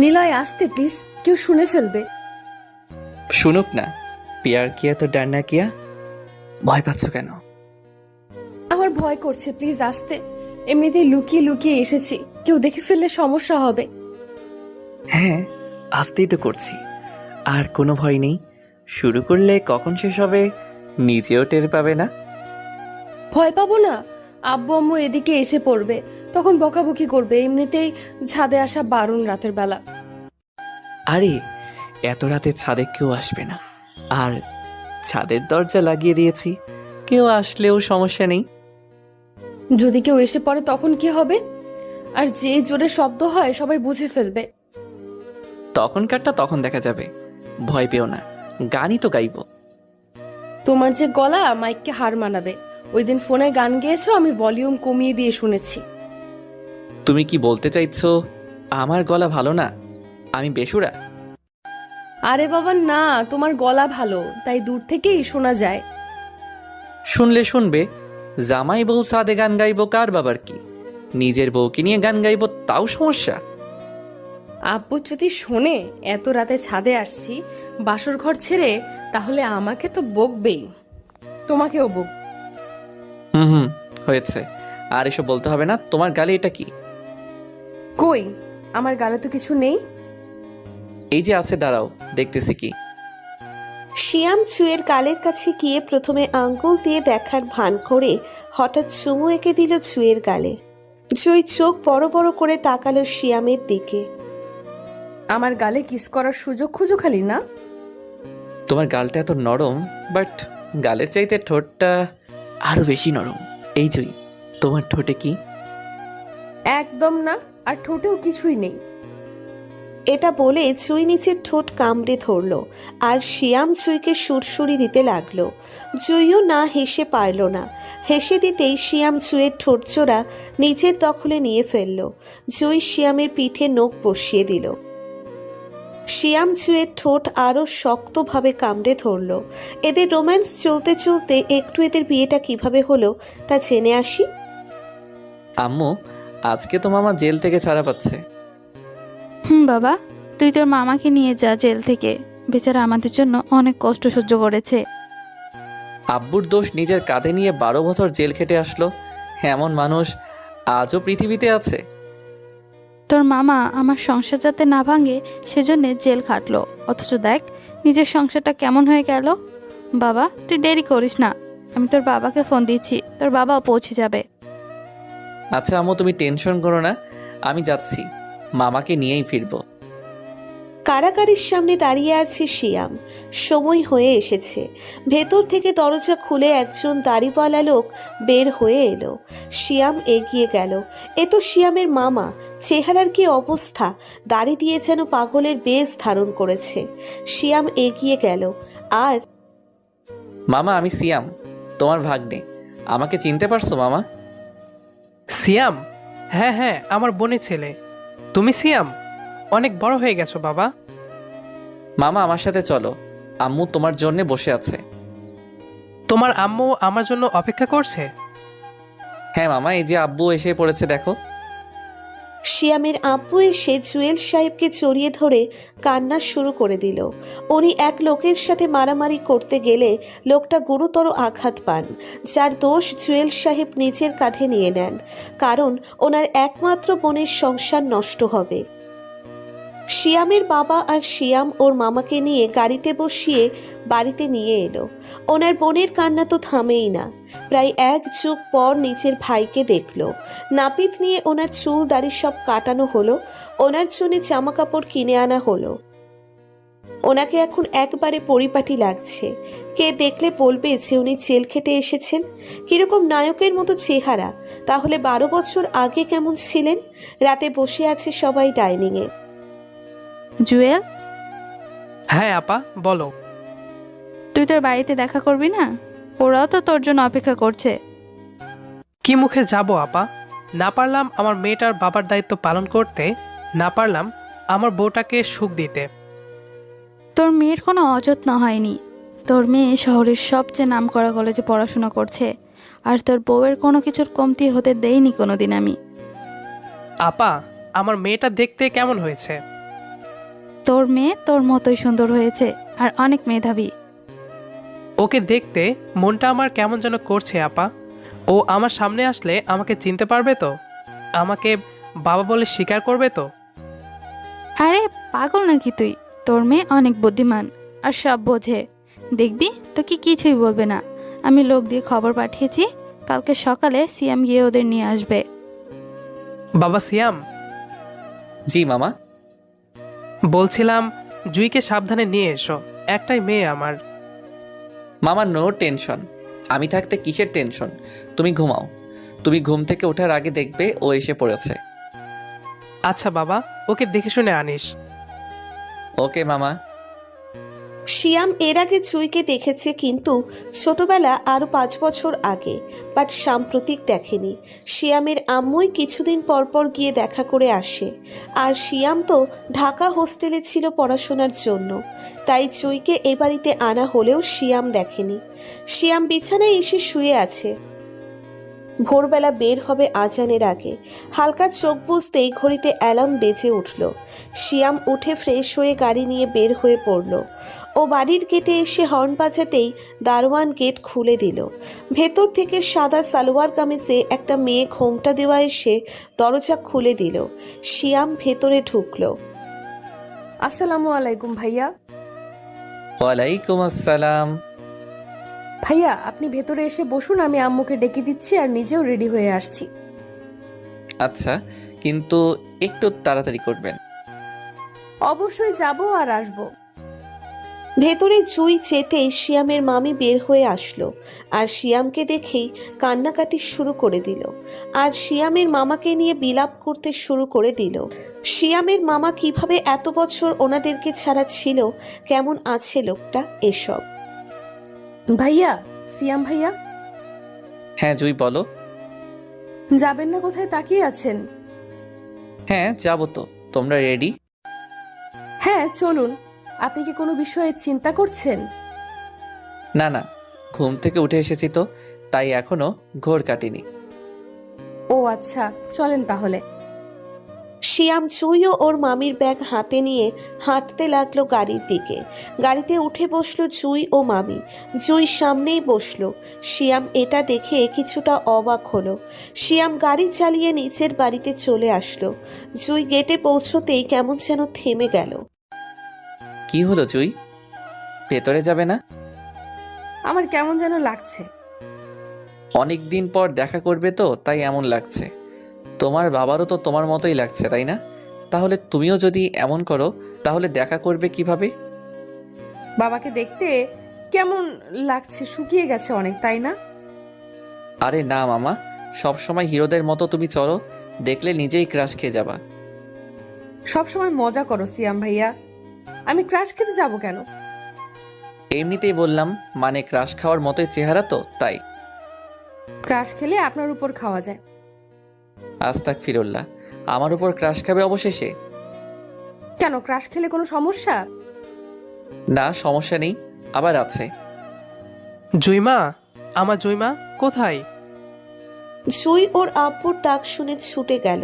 নিলয় আসতে প্লিজ, কেউ শুনে ফেলবে। শুনুক না। প্যার কিয়া তো ডার না কিয়া। ভয় পাচ্ছ কেন? আমার ভয় করছে, প্লিজ আসতে। এমনিতেই লুকিয়ে লুকিয়ে এসেছি, কেউ দেখে ফেললে সমস্যা হবে। হ্যাঁ, আসতেই তো করছি। আর কোনো ভয় নেই। শুরু করলে কখন শেষ হবে নিজেও টের পাবে না। ভয় পাবো না? আব্বু আম্মু এদিকে এসে পড়বে, তখন বকাবকি করবে। এমনিতেই ছাদে আসা বারণ রাতের বেলা। আরে এত রাতে ছাদে কেউ আসবে না। আর ছাদের দরজা লাগিয়ে দিয়েছি, কেউ আসলেও সমস্যা নেই। যদি কেউ এসে পড়ে তখন কি হবে? আর যে জোরে শব্দ হয় সবাই বুঝে ফেলবে। তখনকারটা তখন দেখা যাবে। ভয় পেও না, গানই তো গাইবো। তোমার যে গলা মাইককে হার মানাবে। ওই দিন ফোনে গান গেয়েছো, আমি ভলিউম কমিয়ে দিয়ে শুনেছি। তুমি কি বলতে চাইছো আমার গলা ভালো না? আমি বেসুরা? আরে বাবা না, তোমার গলা ভালো, তাই দূর থেকেই শোনা যায়। শুনলে শুনবে, জামাই বউ সাদে গান গাইবো কার বাবার কি? নিজের বউকে নিয়ে গান গাইবো তাও সমস্যা? আব্বু যদি শোনে এত রাতে ছাদে আসছি বাসর ঘর ছেড়ে, তাহলে আমাকে তো বকবেই, তোমাকেও বক। হুম, হয়েছে। আর এসব বলতে হবে না। তোমার গালে এটা কি? কই, আমার গালে তো কিছু নেই। এই যে আছে, দাঁড়াও দেখতেছি কি। শিয়াম জুয়ের গালের কাছে গিয়ে প্রথমে আঙ্গুল দিয়ে দেখার ভান করে হঠাৎ চুমু এঁকে দিল জুয়ের গালে। জুই চোখ বড় বড় করে তাকালো শিয়ামের দিকে। আমার গালে কিস করার সুযোগ খুঁজো খালি না? তোমার গালটা এত নরম, বাট গালের চাইতে ঠোঁটটা আরো বেশি নরম। এই জুই, তোমার ঠোঁটে কি? একদম না, আর ঠোঁটেও কিছুই নেই। এটা বলে জুই নিচের ঠোঁট কামড়ে ধরল আর শিয়াম জুইকে সুরসুরি দিতে লাগলো। জুইও না হেসে পারল না। হেসে দিতেই শিয়াম জুয়ের ঠোঁটজোড়া নিজের দখলে নিয়ে ফেলল। জুই শিয়ামের পিঠে নখ বসিয়ে দিল। শিয়াম জুয়ের ঠোঁট আরও শক্তভাবে কামড়ে ধরল। এদের রোম্যান্স চলতে চলতে একটু এদের বিয়েটা কিভাবে হলো তা জেনে আসি। আম্মু, আজকে তো মামা জেল থেকে ছাড়া পাচ্ছে। বাবা, তুই তোর মামাকে নিয়ে যা জেল থেকে। বেচারা আমাদের জন্য অনেক কষ্ট সহ্য করেছে। আব্বুর দোষ নিজের কাঁধে নিয়ে 12 বছর জেল খেটে আসলো, এমন মানুষ আজও পৃথিবীতে আছে? তোর মামা আমার সংসার যাতে না ভাঙে সেজন্য জেল খাটলো, অথচ দেখ নিজের সংসারটা কেমন হয়ে গেল। বাবা, তুই দেরি করিস না। আমি তোর বাবাকে ফোন দিচ্ছি, তোর বাবাও পৌঁছে যাবে। আচ্ছা আম্মু, তুমি টেনশন করো না, আমি যাচ্ছি, মামাকে নিয়েই ফিরবো। কারাগারের সামনে দাঁড়িয়ে আছে শিয়াম। সময় হয়ে এসেছে। ভেতর থেকে দরজা খুলে একজন দাড়িওয়ালা লোক বের হয়ে এলো। শিয়াম এগিয়ে গেল। এ তো শিয়ামের মামা। চেহারার কি অবস্থা! দাড়ি দিয়ে যেন পাগলের বেশ ধারণ করেছে। শিয়াম এগিয়ে গেল আর মামা, আমি সিয়াম, তোমার ভাগ্নে। আমাকে চিনতে পারছো মামা? সিয়াম? হ্যাঁ হ্যাঁ, আমার বোনের ছেলে। তুমি সিয়াম? অনেক বড় হয়ে গেছো বাবা। মামা আমার সাথে চলো, আম্মু তোমার জন্য বসে আছে। তোমার আম্মু আমার জন্য অপেক্ষা করছে? হ্যাঁ মামা, এই যে আব্বু এসে পড়েছে দেখো। শিয়ামের আব্বু এসে জুয়েল সাহেবকে জড়িয়ে ধরে কান্না শুরু করে দিল। উনি এক লোকের সাথে মারামারি করতে গেলে লোকটা গুরুতর আঘাত পান, যার দোষ জুয়েল সাহেব নিজের কাঁধে নিয়ে নেন, কারণ ওনার একমাত্র বোনের সংসার নষ্ট হবে। শিয়ামের বাবা আর শিয়াম ওর মামাকে নিয়ে গাড়িতে বসিয়ে বাড়িতে নিয়ে এলো। ওনার বোনের কান্না তো থামেই না। প্রায় 1 যুগ পর নিজের ভাইকে দেখলো। নাপিত নিয়ে ওনার চুল দাড়ি সব কাটানো হলো। ওনার জন্য জামা কাপড় কিনে আনা হলো। ওনাকে এখন একবারে পরিপাটি লাগছে। কে দেখলে বলবে যে উনি জেল খেটে এসেছেন। কিরকম নায়কের মতো চেহারা! তাহলে 12 বছর আগে কেমন ছিলেন? রাতে বসে আছে সবাই ডাইনিংয়ে। জুয়েল, হ্যাঁ আপা, বলো। তুই তোর বাড়িতে দেখা করবি না? ওরাও তো তোর জন্য অপেক্ষা করছে। কি মুখে যাব আপা? না পারলাম আমার মেয়েটার বাবার দায়িত্ব পালন করতে, না পারলাম আমার বউটাকে সুখ দিতে। তোর মেয়ের কোনো অযত্ন হয়নি। তোর মেয়ে শহরের সবচেয়ে নামকরা কলেজে পড়াশোনা করছে, আর তোর বউয়ের কোনো কিছুর কমতি হতে দেইনি কোনোদিন আমি। আপা, আমার মেয়েটা দেখতে কেমন হয়েছে? তোর মেয়ে তোর মতোই সুন্দর হয়েছে আর অনেক মেধাবী। ওকে দেখতে মনটা আমার কেমন যেন করছে আপা। ও আমার সামনে আসলে আমাকে চিনতে পারবে তো? আমাকে বাবা বলে স্বীকার করবে তো? আরে পাগল নাকি তুই? তোর মেয়ে অনেক বুদ্ধিমান আর সব বোঝে। দেখবি তোকে কিছুই বলবে না। আমি লোক দিয়ে খবর পাঠিয়েছি, কালকে সকালে সিএম গিয়ে ওদের নিয়ে আসবে। বাবা সিয়াম, জি মামা। বলছিলাম জুইকে সাবধানে নিয়ে এসো, একটাই মেয়ে আমার। মামা নো টেনশন, আমি থাকতে কিসের টেনশন? তুমি ঘুমাও, তুমি ঘুম থেকে ওঠার আগে দেখবে ও এসে পড়েছে। আচ্ছা বাবা, ওকে দেখে শুনে আনিস। ওকে মামা। শিয়াম এর আগে জুইকে দেখেছে, কিন্তু ছোটবেলা আরও 5 বছর আগে, বাট সাম্প্রতিক দেখেনি। শিয়ামের আম্মুই কিছুদিন পর পর গিয়ে দেখা করে আসে, আর শিয়াম তো ঢাকা হোস্টেলে ছিল পড়াশোনার জন্য, তাই জুইকে এ বাড়িতে আনা হলেও শিয়াম দেখেনি। শিয়াম বিছানায় এসে শুয়ে আছে। ভোরবেলা বের হবে আজানের আগে। হালকা চোখ বুজতেই ঘড়িতে অ্যালার্ম বেজে উঠল। শিয়াম উঠে ফ্রেশ হয়ে গাড়ি নিয়ে বের হয়ে পড়ল। ও বাড়ির গেটে এসে হর্ন বাজাতেই দারোয়ান গেট খুলে দিল। ভেতর থেকে সাদা সালোয়ার কামিজে একটা মেয়ে ঘোমটা দেওয়া এসে দরজা খুলে দিল। শিয়াম ভেতরে ঢুকল। আসসালামু আলাইকুম ভাইয়া। ওয়ালাইকুম আসসালাম। ভাইয়া আপনি ভেতরে এসে বসুন, আমি আম্মুকে ডেকে দিচ্ছি আর নিজেও রেডি হয়ে আসছি। আচ্ছা, কিন্তু একটু তাড়াতাড়ি করবেন। অবশ্যই যাব আর আসবো। ভেতরে জুই যেতেই শিয়ামের মামি বের হয়ে আসলো, আর শিয়ামকে দেখেই কান্নাকাটি শুরু করে দিল, আর শিয়ামের মামাকে নিয়ে বিলাপ করতে শুরু করে দিল। শিয়ামের মামা কিভাবে এত বছর ওনাদেরকে ছাড়া ছিল, কেমন আছে লোকটা, এসব। ভাইয়া, সিয়াম ভাইয়া, হ্যাঁ জুই বলো। যাবেন না? কোথায় তাকিয়ে আছেন? হ্যাঁ যাবো তো, তোমরা রেডি? হ্যাঁ চলুন। আপনি কি কোনো বিষয়ে চিন্তা করছেন? না না, ঘুম থেকে উঠে এসেছি তো, তাই এখনো ঘোর কাটিনি। ও আচ্ছা, চলেন তাহলে। শিয়াম জুই ও ওর মামির ব্যাগ হাতে নিয়ে হাঁটতে লাগলো গাড়ির দিকে। গাড়িতে উঠে বসলো জুই ও মামি। জুই সামনেই বসলো। শিয়াম এটা দেখে কিছুটা অবাক হলো। শিয়াম গাড়ি চালিয়ে নিচের বাড়িতে চলে আসলো। জুই গেটে পৌঁছতেই কেমন যেন থেমে গেল। কি হলো জুই, ভেতরে যাবে না? আমার কেমন যেন লাগছে। অনেক দিন পর দেখা করবে তো, তাই এমন লাগছে। তোমার বাবারও তো তোমার মতোই লাগছে, তাই না? তাহলে তুমিও যদি এমন করো, তাহলে দেখা করবে কিভাবে? বাবাকে দেখতে কেমন লাগছে, শুকিয়ে গেছে অনেক, তাই না? আরে না মামা, সব সময় হিরোদের মতো তুমি চলো, দেখলে নিজেই ক্রাশ খেয়ে যাবা। সব সময় মজা করো সিয়াম ভাইয়া, আমি ক্রাশ খেতে যাব কেন? এমনিতেই বললাম, মানে ক্রাশ খাওয়ার মতোই চেহারা তো, তাই। ক্রাশ খেলে আপনার উপর খাওয়া যায়। আস্তাগফিরুল্লাহ, আমার উপর ক্রাশ খাবে অবশেষে? কেন, ক্রাশ খেলে কোনো সমস্যা? না সমস্যা নেই, আবার আছে। জুইমা, আমার জুইমা কোথায়? জুই ওর আব্বুর ডাক শুনে ছুটে গেল।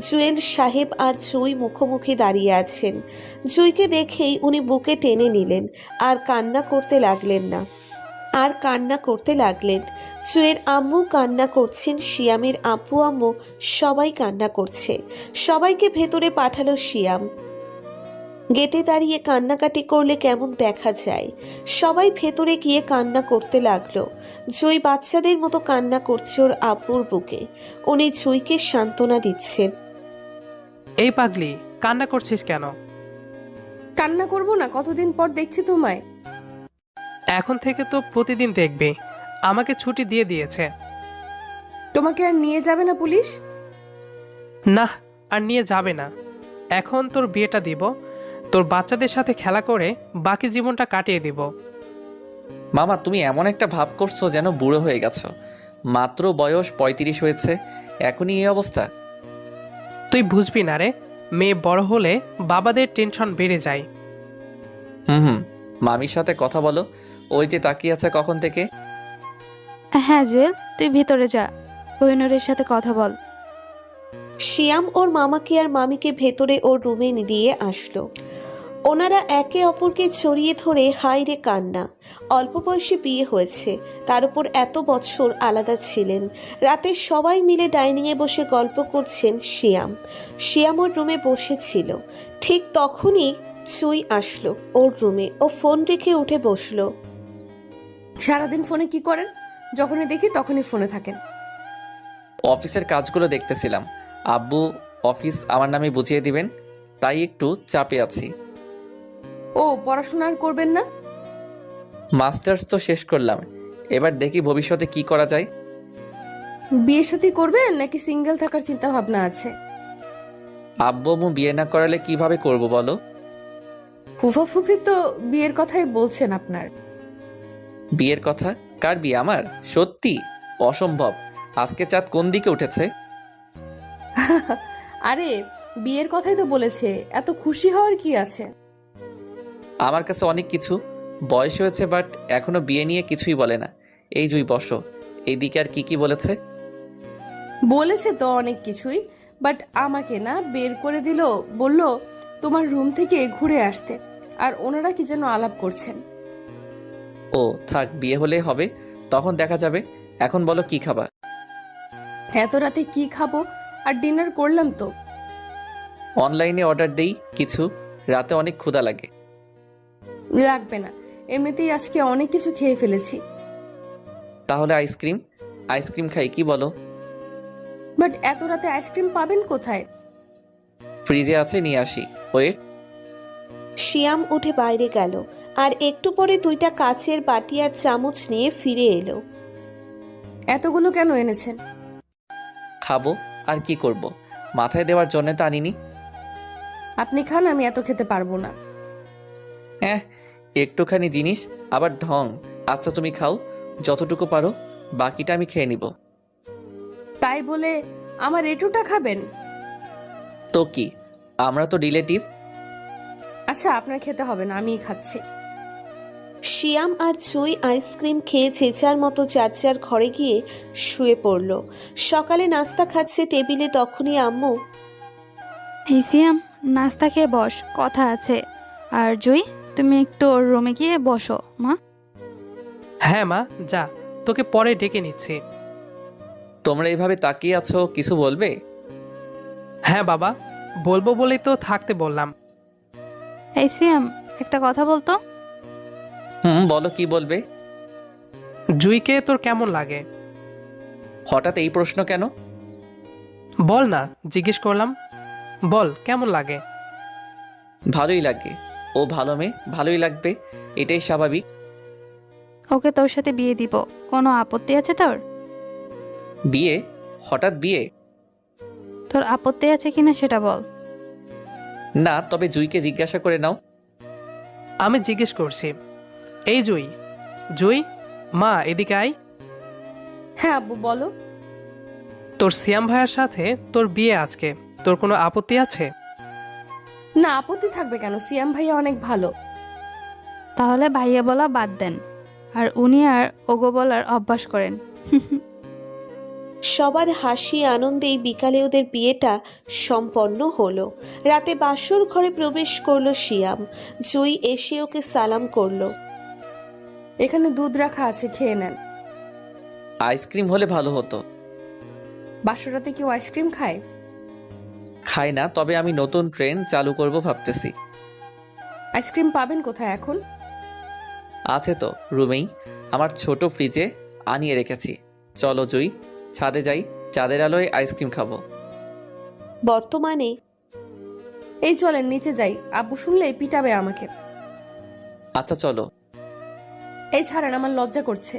জুয়েল সাহেব আর জুই মুখোমুখি দাঁড়িয়ে আছেন। জুইকে দেখেই উনি বুকে টেনে নিলেন, আর কান্না করতে লাগলেন। জুয়ের আম্মু কান্না করছেন, শিয়ামের আব্বু আম্মু সবাই কান্না করছে। সবাইকে ভেতরে পাঠালো শিয়াম। গেটে দাঁড়িয়ে কান্নাকাটি করলে কেমন দেখা যায়। সবাই ভেতরে গিয়ে কান্না করতে লাগলো। জুই বাচ্চাদের মতো কান্না করছে ওর আব্বুর বুকে। উনি জুইকে সান্ত্বনা দিচ্ছেন। এই পাগলি, কান্না করছিস কেন? কান্না করব না, কতদিন পর দেখছি তোমায়। এখন থেকে তো প্রতিদিন দেখবি। আমাকে ছুটি দিয়ে দিয়েছে। তোমাকে আর নিয়ে যাবে না পুলিশ? না, আর নিয়ে যাবে না। এখন তোর বিয়েটা দিব, তোর বাচ্চাদের সাথে খেলা করে বাকি জীবনটা কাটিয়ে দিব। মামা তুমি এমন একটা ভাব করছো যেন বুড়ো হয়ে গেছো। মাত্র বয়স 35 হয়েছে, এখনই এই অবস্থা? তুই বুঝবি না রে, মেয়ে বড় হলে বাবাদের টেনশন বেড়ে যায়। হুম, মামির সাথে কথা বলো, ওই যে তাকিয়ে আছে কখন থেকে। হ্যাঁ জুয়েল, তুই ভিতরে যা, কোহিনূরের সাথে কথা বল। শিয়াম ওর মামাকে আর মামিকে ভেতরে ওর রুমে দিয়ে আসলো। ওনারা একে অপরকে জড়িয়ে ধরে হাইরে কান্না। অল্প বয়সে বিয়ে হয়েছে, তার উপর এত বছর আলাদা ছিলেন। রাতে সবাই মিলে ডাইনিংয়ে বসে গল্প করছেন। শিয়াম ওর রুমে বসেছিল। ঠিক তখনই চুই আসলো ওর রুমে। ও ফোন রেখে উঠে বসলো। সারাদিন ফোনে কি করেন? যখনই দেখি তখনই ফোনে থাকেন। অফিসের কাজগুলো দেখতেছিলাম। আব্বু অফিস আমার নামে বুঝিয়ে দিবেন, তাই একটু চাপে আছি। ও পড়াশোনা আর করবেন না? মাস্টার্স তো শেষ করলাম, এবার দেখি ভবিষ্যতে কি করা যায়। বিয়ে শাদী করবেন নাকি সিঙ্গেল থাকার চিন্তা ভাবনা আছে? আব্বু আম্মু বিয়ে না করালে কিভাবে করব বলো? ফুফা ফুফি তো বিয়ের কথাই বলছেন আপনার। বিয়ের কথা? কার বিয়ে? আমার? সত্যি? অসম্ভব। আজকে চাঁদ কোন দিকে উঠেছে? আরে বিয়ের কথাই তো বলেছে, এত খুশি হওয়ার কি আছে? আমার কাছে অনেক কিছু। বয়স হয়েছে বাট এখনো বিয়ে নিয়ে কিছুই বলে না। এই জুই বসো, এইদিকে আর কি বলেছে? বলেছে তো অনেক কিছুই, বাট আমাকে না বের করে দিল। বলল তোমার রুম থেকে ঘুরে আসতে, আর ওনারা কি যেন আলাপ করছেন। ও থাক, বিয়ে হলে হবে, তখন দেখা যাবে। এখন বলো কি খাবা? এত রাতে কি খাবো? আর ডিনার করলাম তো। অনলাইনে অর্ডার দেই কিছু, রাতে অনেক ক্ষুধা লাগে। লাগবে না, এমনিতেই আজকে অনেক কিছু খেয়ে ফেলেছি। তাহলে আইসক্রিম? আইসক্রিম খাই, কি বলো? বাট এত রাতে আইসক্রিম পাবেন কোথায়? ফ্রিজে আছে, নিয়ে আসি। ওয়েট। শিয়াম উঠে বাইরে গেল, আর একটু পরে 2টা কাচের বাটি আর চামচ নিয়ে ফিরে এলো। এতগুলো কেন এনেছেন? খাবো, আর কি করব? মাথায় দেওয়ার জন্য তো আনিনি। আপনি খান, আমি এত খেতে পারবো না। হ্যাঁ, একটুখানি জিনিস আবার ঢং। আচ্ছা তুমি খাও, যতটুকু পারো, বাকিটা আমি খেয়ে নিব। তাই বলে আমার এটুটা খাবেন? তো কি, আমরা তো রিলেটিভ। আচ্ছা আপনার খেতে হবে না, আমিই খাচ্ছি। শিয়াম আর চুই আইসক্রিম খেয়ে চেঁচার মতো যার যার ঘরে গিয়ে শুয়ে পড়ল। সকালে নাস্তা খাচ্ছে টেবিলে, তখনই আম্মু, এই সিয়াম, নাস্তা খেয়ে বস, কথা আছে। আর জুই, তুমি একটু ওর রুমে গিয়ে বসো মা। হ্যাঁ মা, যা, তোকে পরে ডেকে নিচ্ছি। তোমরা এইভাবে তাকিয়ে আছো, কিছু বলবে? হ্যাঁ বাবা, বলবো বলেই তো থাকতে বললাম। এই সিয়াম, একটা কথা বলতো। বলো, কি বলবে? জুইকে তোর কেমন লাগে? হঠাৎ এই প্রশ্ন কেন? বল না, জিজ্ঞেস করলাম। বল কেমন লাগে? ভালোই লাগে। ও ভালো মেয়ে, ভালোই লাগবে, এটাই স্বাভাবিক। ওকে তোর সাথে বিয়ে দিব, কোনো আপত্তি আছে তোর? বিয়ে? হঠাৎ বিয়ে? তোর আপত্তি আছে কিনা সেটা বল। না, তবে জুইকে জিজ্ঞাসা করে নাও। আমি জিজ্ঞেস করছি। এই জুই, জুই, মা এদিকে আয়। হ্যাঁ আব্বু বলো। তোর সিয়াম ভাইয়ের সাথে তোর বিয়ে আজকে, তোর কোনো আপত্তি আছে? না, আপত্তি থাকবে কেন? সিয়াম ভাইয়া অনেক ভালো। তাহলে ভাইয়া বলা বাদ দেন, আর উনি আর ওগো বলার অভ্যাস করেন। সবার হাসি আনন্দেই বিকালে ওদের বিয়েটা সম্পন্ন হলো। রাতে বাসর ঘরে প্রবেশ করলো শিয়াম। জুই এসে ওকে সালাম করলো। এখানে দুধ রাখা আছে, খেয়ে নেন। আইসক্রিম হলে ভালো হতো। বাসরাতে কেউ আইসক্রিম খায়? খাই না, তবে আমি নতুন ট্রেন চালু করব ভাবতেছি। আইসক্রিম পাবেন কোথায় এখন? আছে তো রুমেই, আমার ছোট ফ্রিজে আনিয়ে রেখেছি। চলো জুই, ছাদে যাই, চাঁদের আলোয় আইসক্রিম খাবো। বর্তমানে এই চলেন নিচে যাই, আব্বু শুনলে পিটাবে আমাকে। আচ্ছা চলো। এই ছাড়েন, আমার লজ্জা করছে।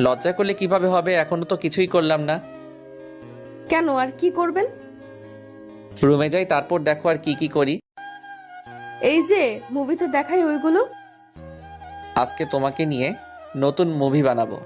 লজ্জা করলে কিভাবে হবে? এখনো তো কিছুই করলাম না। কেন, আর কি করবেন? রুমে যাই, তারপর দেখো আর কি করি। এই যে মুভিতে দেখাই ওইগুলো। আজকে তোমাকে নিয়ে নতুন মুভি বানাবো।